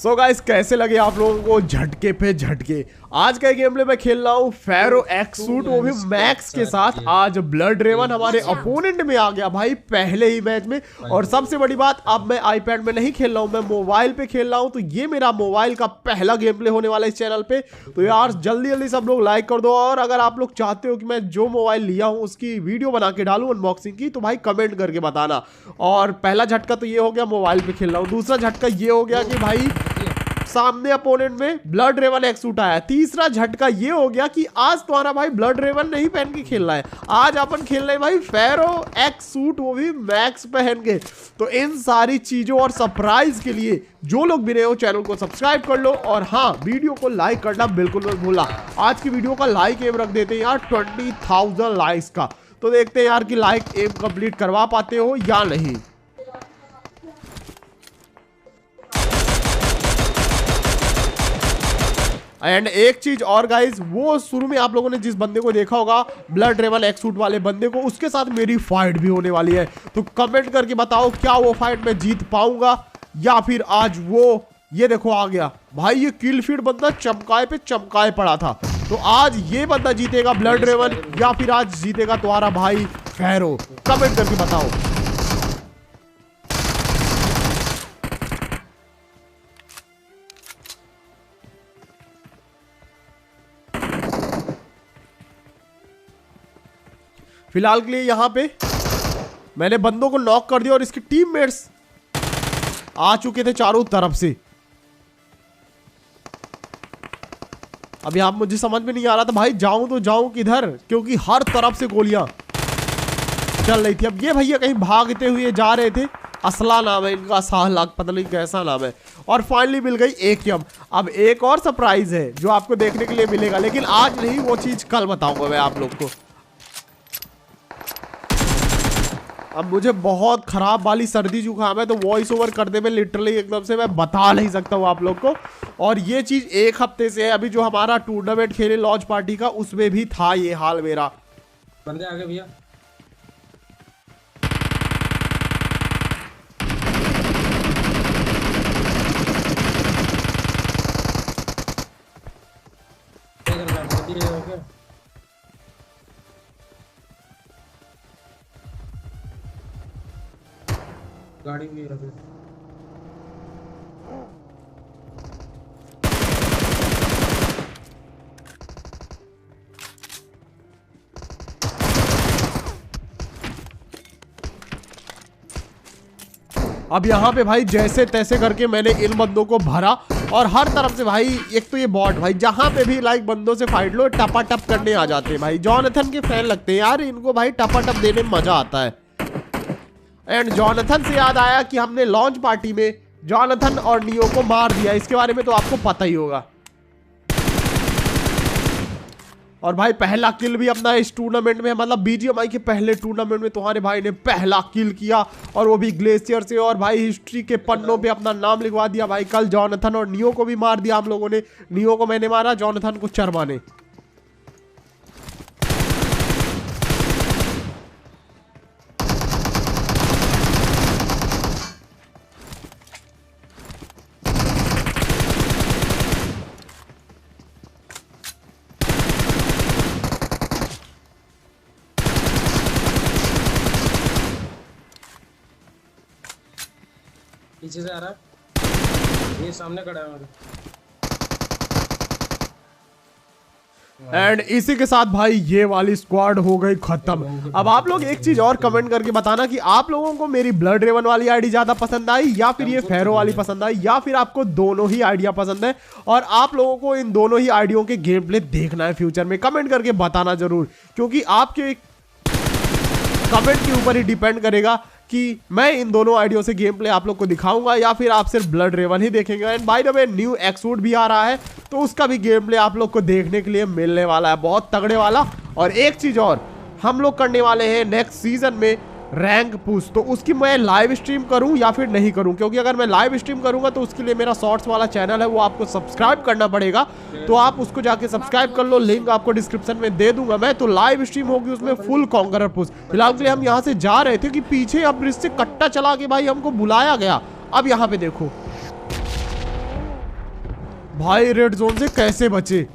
So guys कैसे लगे आप लोगों को झटके पे झटके। आज का गेम प्ले मैं खेल रहा हूँ फेरो एक्स सूट, वो भी मैक्स के साथ। आज ब्लड रेवन हमारे अपोनेंट में आ गया भाई पहले ही मैच में। और सबसे बड़ी बात, अब मैं आईपैड में नहीं खेल रहा हूँ, मैं मोबाइल पे खेल रहा हूँ। तो ये मेरा मोबाइल का पहला गेम प्ले होने वाला है इस चैनल पे। तो यार जल्दी जल्दी सब लोग लाइक कर दो। और अगर आप लोग चाहते हो कि मैं जो मोबाइल लिया हूँ उसकी वीडियो बना के डालूं अनबॉक्सिंग की, तो भाई कमेंट करके बताना। और पहला झटका तो ये हो गया, मोबाइल पे खेल रहा हूँ। दूसरा झटका ये हो गया कि भाई सामने अपोनेंट में ब्लड रेवन एक्स सूट आया। तीसरा झटका ये हो गया कि आज तुम्हारा भाई ब्लड रेवन नहीं पहन के खेल रहा है, आज अपन खेल रहे हैं भाई फेरो एक्स सूट, वो भी मैक्स पहन के। तो इन सारी चीजों और सरप्राइज के लिए जो लोग भी नए हो चैनल को सब्सक्राइब कर लो। और हाँ, वीडियो को लाइक करना बिल्कुल मत भूलना। आज की वीडियो का लाइक एम रख देते हैं यार 20,000 लाइक्स का। तो देखते हैं यार कि लाइक एम कंप्लीट करवा पाते हो या नहीं। एंड एक चीज और गाइज, वो शुरू में आप लोगों ने जिस बंदे को देखा होगा ब्लड रेवन एक्स सूट वाले बंदे को, उसके साथ मेरी फाइट भी होने वाली है। तो कमेंट करके बताओ क्या वो फाइट में जीत पाऊंगा या फिर आज वो, ये देखो आ गया भाई, ये किल फीड बंदा चमकाए पे चमकाए पड़ा था। तो आज ये बंदा जीतेगा ब्लड रेवन या फिर आज जीतेगा तुम्हारा भाई फेरो, कमेंट करके बताओ। फिलहाल के लिए यहाँ पे मैंने बंदों को नॉक कर दिया और इसके टीममेट्स आ चुके थे चारों तरफ से। अब यहाँ मुझे समझ में नहीं आ रहा था भाई जाऊं तो जाऊं किधर, क्योंकि हर तरफ से गोलियां चल रही थी। अब ये भैया कहीं भागते हुए जा रहे थे, असला नाम है इनका, साहलाक पता नहीं कैसा नाम है। और फाइनली मिल गई AKM। अब एक और सरप्राइज है जो आपको देखने के लिए मिलेगा, लेकिन आज नहीं, वो चीज कल बताऊंगा मैं आप लोग को। अब मुझे बहुत खराब वाली सर्दी जुकाम है, तो वॉइस ओवर करने में लिटरली एकदम से मैं बता नहीं सकता हूँ आप लोग को। और ये चीज एक हफ्ते से है, अभी जो हमारा टूर्नामेंट खेले लॉन्च पार्टी का, उसमें भी था ये हाल मेरा। बंदे आगे भैया, गाड़ी भी रखे। अब यहाँ पे भाई जैसे तैसे करके मैंने इन बंदों को भरा और हर तरफ से भाई, एक तो ये बॉट भाई जहाँ पे भी लाइक बंदों से फाइट लो टपा टप करने आ जाते हैं भाई। जॉनथन के फैन लगते हैं यार इनको भाई, टपा टप देने में मजा आता है। एंड जॉनथन से याद आया कि हमने लॉन्च पार्टी में जॉनथन और नियो को मार दिया, इसके बारे में तो आपको पता ही होगा। और भाई पहला किल भी अपना इस टूर्नामेंट में, मतलब BGMI के पहले टूर्नामेंट में तुम्हारे भाई ने पहला किल किया, और वो भी ग्लेशियर से। और भाई हिस्ट्री के पन्नों पे अपना नाम लिखवा दिया भाई। कल जॉनथन और नियो को भी मार दिया हम लोगों ने। नियो को मैंने मारा, जॉनथन को चरमा ने। पीछे से आ रहा है, ये सामने खड़ा है हमारे। एंड इसी के साथ भाई ये वाली स्क्वाड हो गई खत्म। अब आप लोग एक चीज और कमेंट करके बताना कि आप लोगों को मेरी ब्लड रेवन वाली आईडी ज्यादा पसंद आई या फिर ये फेरो वाली पसंद आई, या फिर आपको दोनों ही आइडिया पसंद है। और आप लोगों को इन दोनों ही आइडियों के गेम प्ले देखना है फ्यूचर में, कमेंट करके बताना जरूर, क्योंकि आपके कमेंट के ऊपर ही डिपेंड करेगा कि मैं इन दोनों आइडियो से गेम प्ले आप लोग को दिखाऊंगा या फिर आप सिर्फ ब्लड रेवन ही देखेंगे। And by the way new x suit भी आ रहा है, तो उसका भी गेम प्ले आप लोग को देखने के लिए मिलने वाला है, बहुत तगड़े वाला। और एक चीज और, हम लोग करने वाले हैं नेक्स्ट सीजन में रैंक पुश, तो उसकी मैं लाइव स्ट्रीम करूं या फिर नहीं करूं, क्योंकि अगर मैं लाइव स्ट्रीम करूंगा तो उसके लिए मेरा शॉर्ट्स वाला चैनल है वो आपको सब्सक्राइब करना पड़ेगा। तो आप उसको जाके सब्सक्राइब कर लो, लिंक आपको डिस्क्रिप्शन में दे दूंगा मैं। तो लाइव स्ट्रीम होगी उसमें फुल कॉन्करर पुश। फिलहाल के लिए हम यहाँ से जा रहे थे कि पीछे अब ब्रिज से कट्टा चला के भाई हमको बुलाया गया। अब यहाँ पे देखो भाई रेड जोन से कैसे बचे।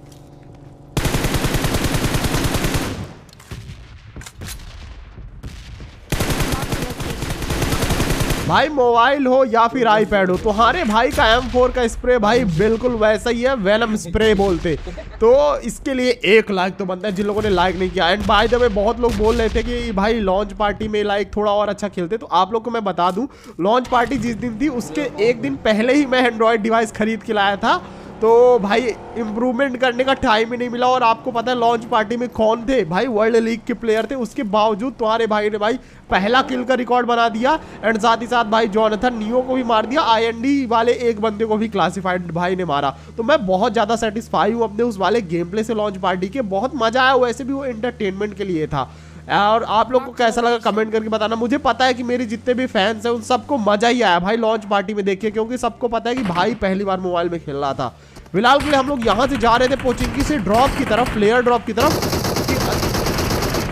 भाई मोबाइल हो या फिर आईपैड हो, तुम्हारे भाई का M4 का स्प्रे भाई बिल्कुल वैसा ही है, वेनम स्प्रे बोलते। तो इसके लिए 1 लाइक तो बनता है जिन लोगों ने लाइक नहीं किया। एंड बाय द वे बहुत लोग बोल रहे थे कि भाई लॉन्च पार्टी में लाइक थोड़ा और अच्छा खेलते, तो आप लोग को मैं बता दूं लॉन्च पार्टी जिस दिन थी उसके 1 दिन पहले ही मैं एंड्रॉयड डिवाइस खरीद के लाया था, तो भाई इंप्रूवमेंट करने का टाइम ही नहीं मिला। और आपको पता है लॉन्च पार्टी में कौन थे भाई, वर्ल्ड लीग के प्लेयर थे। उसके बावजूद तुम्हारे भाई ने भाई पहला किल का रिकॉर्ड बना दिया एंड साथ ही साथ भाई जॉनथन नियो को भी मार दिया, IND वाले एक बंदे को भी क्लासिफाइड भाई ने मारा। तो मैं बहुत ज़्यादा सेटिस्फाई हूँ अपने उस वाले गेम प्ले से लॉन्च पार्टी के, बहुत मजा आया। वैसे भी वो एंटरटेनमेंट के लिए था। और आप लोग को कैसा लगा कमेंट करके बताना। मुझे पता है कि मेरे जितने भी फैंस हैं उन सबको मजा ही आया भाई लॉन्च पार्टी में देख के, क्योंकि सबको पता है कि भाई पहली बार मोबाइल में खेल रहा था। फिलहाल के लिए हम लोग यहाँ से जा रहे थे पोचिंकी से ड्रॉप की तरफ, प्लेयर ड्रॉप की तरफ,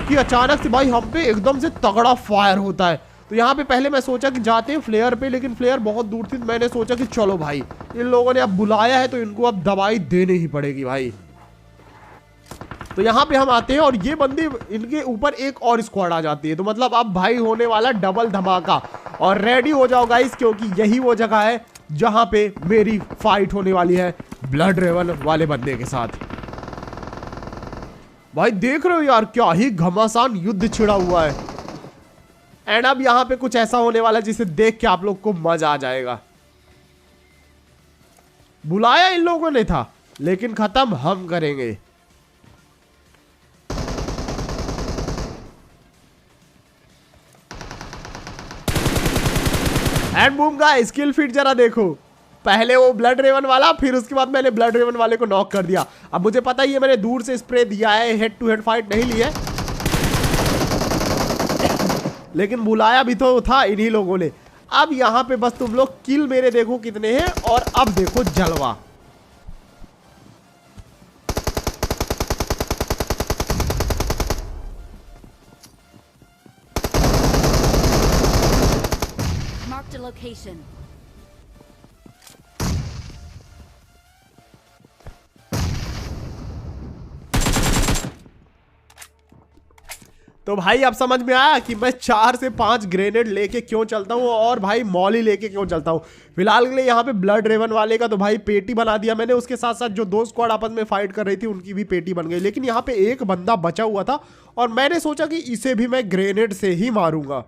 कि अचानक से भाई हम पे एकदम से तगड़ा फायर होता है। तो यहाँ पे पहले मैं सोचा कि जाते हैं फ्लेयर पे, लेकिन फ्लेयर बहुत दूर थी। मैंने सोचा कि चलो भाई इन लोगों ने अब बुलाया है तो इनको अब दवाई देनी ही पड़ेगी भाई। तो यहाँ पे हम आते हैं और ये बंदे इनके ऊपर एक और स्क्वाड आ जाती है। तो मतलब अब भाई होने वाला डबल धमाका। और रेडी हो जाओ गाइस, क्योंकि यही वो जगह है जहां पे मेरी फाइट होने वाली है ब्लड रेवन वाले बंदे के साथ। भाई देख रहे हो यार क्या ही घमासान युद्ध छिड़ा हुआ है। एंड अब यहां पे कुछ ऐसा होने वाला है जिसे देख के आप लोग को मजा आ जाएगा। बुलाया इन लोगों ने था लेकिन खत्म हम करेंगे। एंड बूम का स्किल फीट जरा देखो, पहले वो ब्लड रेवन वाला, फिर उसके बाद मैंने ब्लड रेवन वाले को नॉक कर दिया। अब मुझे पता ही है मैंने दूर से स्प्रे दिया है, हेड टू हेड फाइट नहीं ली है, लेकिन बुलाया भी तो था इन्हीं लोगों ने। अब यहाँ पे बस तुम लोग किल मेरे देखो कितने हैं और अब देखो जलवा। Location. तो भाई अब समझ में आया कि मैं 4 से 5 ग्रेनेड लेके क्यों चलता हूँ और भाई मॉली लेके क्यों चलता हूँ। फिलहाल के लिए यहाँ पे ब्लड रेवन वाले का तो भाई पेटी बना दिया मैंने, उसके साथ साथ जो 2 स्क्वाड आपस में फाइट कर रही थी उनकी भी पेटी बन गई। लेकिन यहाँ पे एक बंदा बचा हुआ था और मैंने सोचा कि इसे भी मैं ग्रेनेड से ही मारूंगा।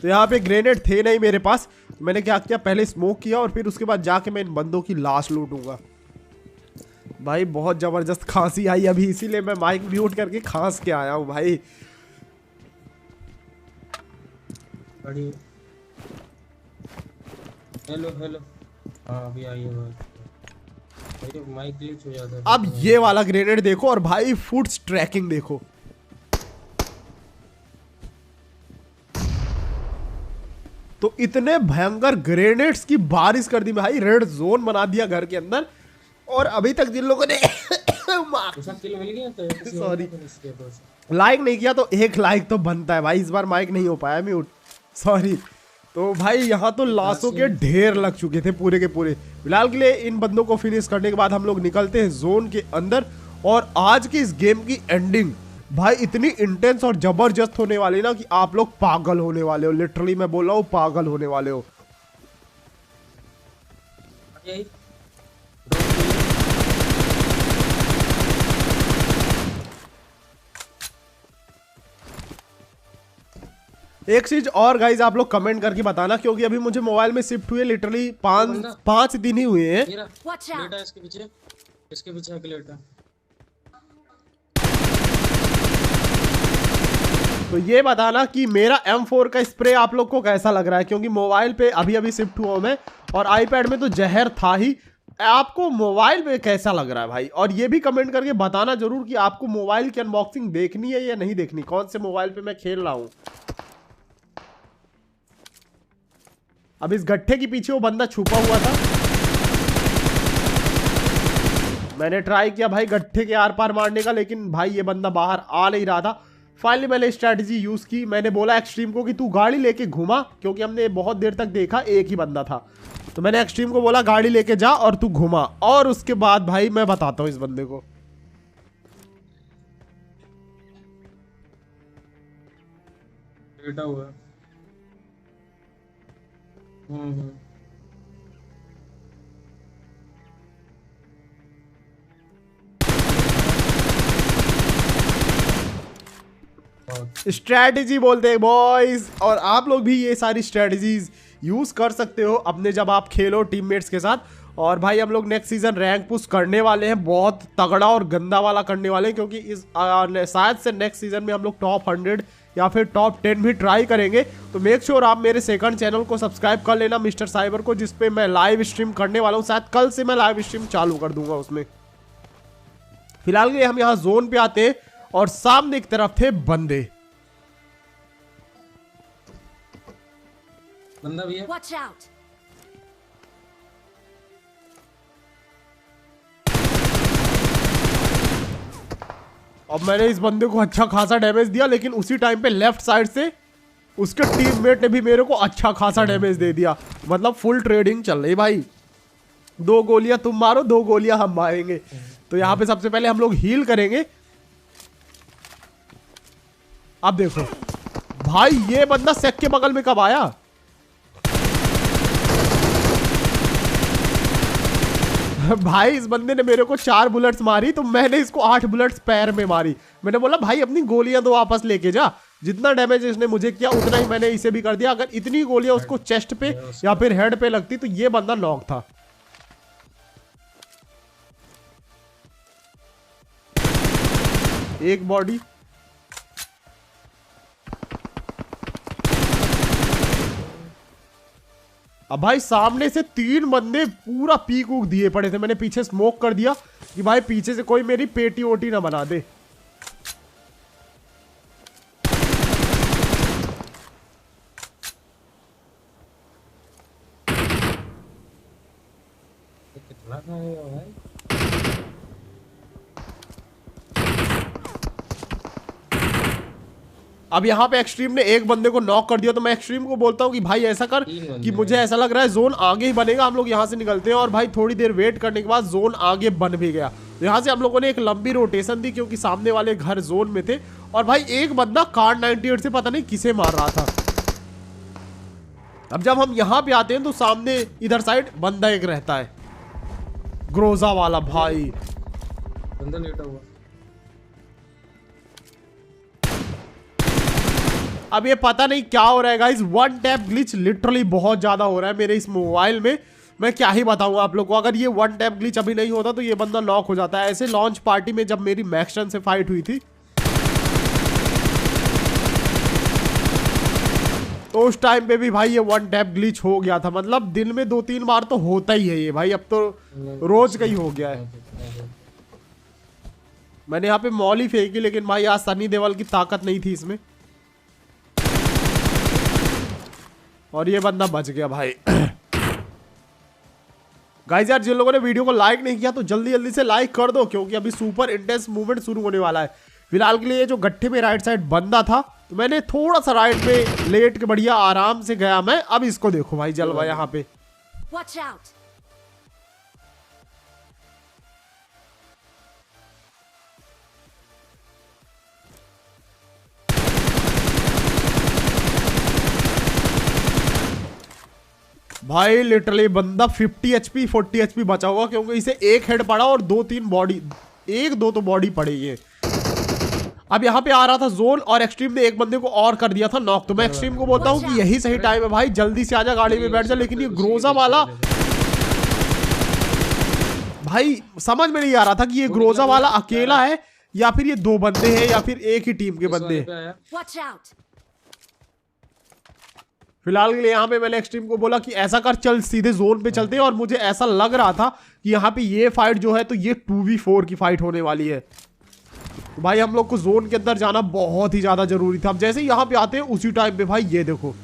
तो यहाँ पे ग्रेनेड थे नहीं मेरे पास, मैंने क्या किया पहले स्मोक किया और फिर उसके बाद जाके मैं इन बंदों की लाश लूटूंगा। भाई बहुत जबरदस्त खांसी आई अभी, इसीलिए मैं माइक म्यूट करके खांस के आया हूँ भाई। हेलो हेलो, हाँ अभी आई है, माइक ग्लिच हो जाता है। अब ये वाला ग्रेनेड देखो और भाई फुट ट्रैकिंग देखो। तो इतने भयंकर ग्रेनेड्स की बारिश कर दी भाई, रेड जोन बना दिया घर के अंदर। और अभी तक जिन लोगों ने सॉरी लाइक नहीं किया तो 1 लाइक तो बनता है भाई। इस बार माइक नहीं हो पाया म्यूट, सॉरी। तो भाई यहाँ तो लाशों के ढेर लग चुके थे पूरे के पूरे। फिलहाल के लिए इन बंदों को फिनिश करने के बाद हम लोग निकलते हैं जोन के अंदर। और आज की इस गेम की एंडिंग भाई इतनी इंटेंस और जबरदस्त होने वाली ना कि आप लोग पागल होने वाले हो। लिटरली मैं बोल रहा हूँ पागल होने वाले हो। एक चीज और गाइज आप लोग कमेंट करके बताना, क्योंकि अभी मुझे मोबाइल में शिफ्ट हुए लिटरली 5 दिन ही हुए हैं। इसके पीछे लेटा। तो ये बताना कि मेरा M4 का स्प्रे आप लोग को कैसा लग रहा है, क्योंकि मोबाइल पे अभी अभी शिफ्ट हुआ मैं और आईपैड में तो जहर था ही। आपको मोबाइल पे कैसा लग रहा है भाई, और ये भी कमेंट करके बताना जरूर कि आपको मोबाइल की अनबॉक्सिंग देखनी है या नहीं देखनी, कौन से मोबाइल पे मैं खेल रहा हूँ। अब इस गट्ठे के पीछे वो बंदा छुपा हुआ था। मैंने ट्राई किया भाई गट्ठे के आर पार मारने का, लेकिन भाई ये बंदा बाहर आ नहीं रहा था। फाइनली मैंने स्ट्रैटेजी यूज की। मैंने बोला एक्सट्रीम को कि तू गाड़ी लेके घुमा, क्योंकि हमने बहुत देर तक देखा एक ही बंदा था। तो मैंने एक्सट्रीम को बोला गाड़ी लेके जा और तू घुमा, और उसके बाद भाई मैं बताता हूँ इस बंदे को। लेटा हुआ है। स्ट्रैटेजी बोलते हैं बॉयज, और आप लोग भी ये सारी स्ट्रैटेजीज यूज कर सकते हो अपने जब आप खेलो टीममेट्स के साथ। और भाई हम लोग नेक्स्ट सीजन रैंक पुश करने वाले हैं, बहुत तगड़ा और गंदा वाला करने वाले हैं, क्योंकि इस शायद से नेक्स्ट सीजन में हम लोग टॉप 100 या फिर टॉप 10 भी ट्राई करेंगे। तो मेक श्योर आप मेरे सेकंड चैनल को सब्सक्राइब कर लेना मिस्टर साइबर को, जिसपे मैं लाइव स्ट्रीम करने वाला हूँ। शायद कल से मैं लाइव स्ट्रीम चालू कर दूंगा उसमें। फिलहाल के लिए हम यहाँ जोन पे आते हैं, और सामने की तरफ थे बंदे। बंदा भी है। Watch out! अब मैंने इस बंदे को अच्छा खासा डैमेज दिया, लेकिन उसी टाइम पे लेफ्ट साइड से उसके टीममेट ने भी मेरे को अच्छा खासा डैमेज दे दिया। मतलब फुल ट्रेडिंग चल रही भाई, 2 गोलियां तुम मारो, 2 गोलियां हम मारेंगे। तो यहाँ पे सबसे पहले हम लोग हील करेंगे। अब देखो भाई ये बंदा सेक के बगल में कब आया। भाई इस बंदे ने मेरे को 4 बुलेट्स मारी, तो मैंने इसको 8 बुलेट्स पैर में मारी। मैंने बोला भाई अपनी गोलियां तो वापस लेके जा, जितना डैमेज इसने मुझे किया उतना ही मैंने इसे भी कर दिया। अगर इतनी गोलियां उसको चेस्ट पे या फिर हेड पे लगती तो ये बंदा नॉक था। एक बॉडी, अब भाई सामने से 3 बंदे पूरा पीक उक दिए पड़े थे। मैंने पीछे स्मोक कर दिया कि भाई पीछे से कोई मेरी पेटी ओटी ना बना दे। कितना खाएगा भाई? अब यहाँ पे एक्सट्रीम ने एक बंदे को नॉक कर दिया, तो मैं एक्सट्रीम को बोलता हूँ कि भाई ऐसा कर कि मुझे ऐसा लग रहा है जोन आगे ही बनेगा, हम लोग यहाँ से निकलते हैं। और भाई थोड़ी देर वेट करने के बाद जोन आगे बन भी गया। तो यहाँ से हम लोगों ने एक लंबी रोटेशन दी, क्योंकि सामने वाले घर जोन में थे। और भाई एक बंदा कार 98 से पता नहीं किसे मार रहा था। अब जब हम यहाँ पे आते हैं तो सामने इधर साइड बंदा एक रहता है, ग्रोजा वाला। भाई बंदा लेटा हुआ। अब ये पता नहीं क्या हो रहा है गाइस, 1 टैप ग्लिच लिटरली बहुत ज्यादा हो रहा है मेरे इस मोबाइल में। मैं क्या ही बताऊं आप लोग को। अगर ये 1 टैप ग्लिच अभी नहीं होता तो ये बंदा लॉक हो जाता है। ऐसे लॉन्च पार्टी में जब मेरी मैक्सटन से फाइट हुई थी तो उस टाइम पे भी भाई ये 1 टैप ग्लिच हो गया था। मतलब दिन में 2-3 बार तो होता ही है ये भाई, अब तो रोज का ही हो गया है। मैंने यहाँ पे मॉली फेंकी, लेकिन भाई आज सनी देओल की ताकत नहीं थी इसमें, और ये बंदा बच गया भाई। गाइस यार जिन लोगों ने वीडियो को लाइक नहीं किया तो जल्दी जल्दी से लाइक कर दो, क्योंकि अभी सुपर इंटेंस मूवमेंट शुरू होने वाला है। फिलहाल के लिए जो गट्ठे में राइट साइड बंदा था, तो मैंने थोड़ा सा राइट में लेट के बढ़िया आराम से गया मैं। अब इसको देखो भाई जलवा यहाँ पे। Watch out! भाई लिटरली बंदा 50 HP 40 HP बचा होगा, क्योंकि इसे एक हेड पड़ा और 2-3 बॉडी, 1-2 तो बॉडी पड़ी है। अब यहाँ पे आ रहा था जोन, और एक्सट्रीम ने एक बंदे को और कर दिया था नॉक। तो मैं एक्सट्रीम को बोलता हूँ कि यही सही टाइम है भाई, जल्दी से आजा, गाड़ी में बैठ जा। लेकिन ये ग्रोजा वाला भाई समझ में नहीं आ रहा था कि ये ग्रोजा वाला अकेला है या फिर ये 2 बंदे हैं या फिर एक ही टीम के बंदे हैं। Watch out! फिलहाल के लिए यहाँ पे मैंने एक्सट्रीम को बोला कि ऐसा कर, चल सीधे जोन पे चलते हैं। और मुझे ऐसा लग रहा था कि यहाँ पे ये फाइट जो है तो ये 2v4 की फाइट होने वाली है। तो भाई हम लोग को जोन के अंदर जाना बहुत ही ज्यादा जरूरी था। अब जैसे ही यहाँ पे आते हैं उसी टाइम पे भाई ये देखो,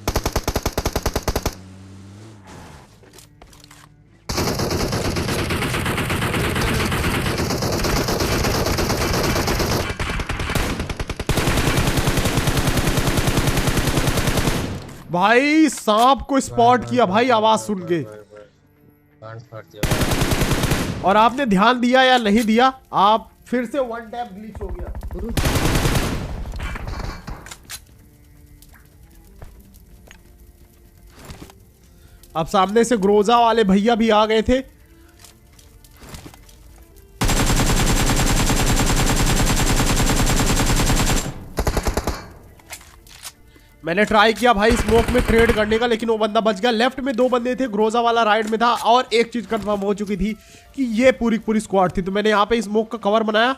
भाई सांप को स्पॉट किया भाई आवाज सुन के। कान फाड़ दिया। और आपने ध्यान दिया या नहीं दिया, आप फिर से वन टैप ग्लिच हो गया। अब सामने से ग्रोजा वाले भैया भी आ गए थे। मैंने ट्राई किया भाई स्मोक में ट्रेड करने का, लेकिन वो बंदा बच गया। लेफ्ट में 2 बंदे थे, ग्रोजा वाला राइट में था। और एक चीज कंफर्म हो चुकी थी कि ये पूरी पूरी स्क्वाड थी। तो मैंने यहाँ पे स्मोक का कवर बनाया,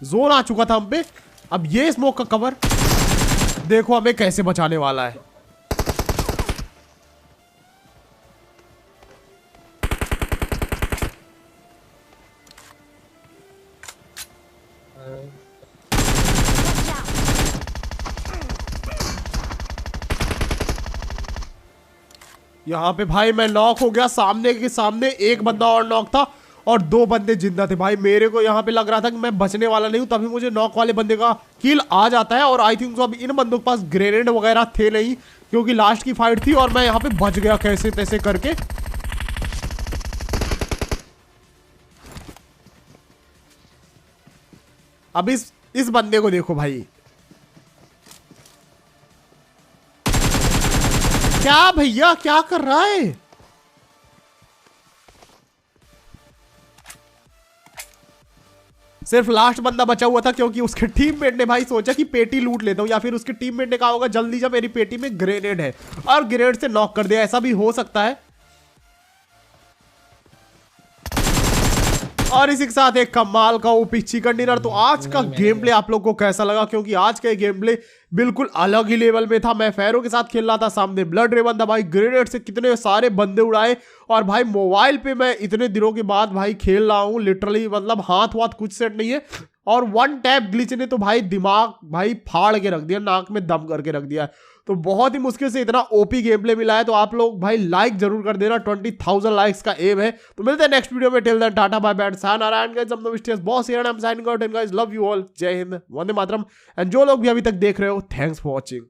जोन आ चुका था हम पे। अब ये स्मोक का कवर देखो हमें कैसे बचाने वाला है। यहाँ पे भाई मैं नॉक हो गया। सामने के सामने एक बंदा और नॉक था और 2 बंदे जिंदा थे। भाई मेरे को यहाँ पे लग रहा था कि मैं बचने वाला नहीं हूँ, तभी मुझे नॉक वाले बंदे का किल आ जाता है। और आई थिंक सो अब इन बंदों के पास ग्रेनेड वगैरह थे नहीं, क्योंकि लास्ट की फाइट थी और मैं यहाँ पे बच गया कैसे तैसे करके। अब इस बंदे को देखो भाई, क्या भैया क्या कर रहा है। सिर्फ लास्ट बंदा बचा हुआ था, क्योंकि उसके टीममेट ने भाई सोचा कि पेटी लूट लेता हूं, या फिर उसके टीममेट ने कहा होगा जल्दी जा मेरी पेटी में ग्रेनेड है, और ग्रेनेड से नॉक कर दिया। ऐसा भी हो सकता है। और इसी के साथ एक कमाल का ओपी चिकन डिनर। तो आज का गेम प्ले आप लोग को कैसा लगा, क्योंकि आज का गेम प्ले बिल्कुल अलग ही लेवल में था। मैं फेरो के साथ खेल रहा था, सामने ब्लड रेवन था भाई। ग्रेनेड से कितने सारे बंदे उड़ाए, और भाई मोबाइल पे मैं इतने दिनों के बाद भाई खेल रहा हूँ। लिटरली मतलब हाथ वाथ कुछ सेट नहीं है। और वन टैप ग्लिच ने तो भाई दिमाग भाई फाड़ के रख दिया, नाक में दम करके रख दिया। तो बहुत ही मुश्किल से इतना ओपी गेम प्ले मिला है। तो आप लोग भाई लाइक जरूर कर देना, 20,000 लाइक्स का एम है। तो मिलते हैं नेक्स्ट वीडियो में। Till then tata bye bye, सायनारायण गाइस, हम the boss here, I am signing out and guys love you all. जय हिंद, वंदे मातरम। एंड जो लोग भी अभी तक देख रहे हो, थैंक्स फॉर वॉचिंग।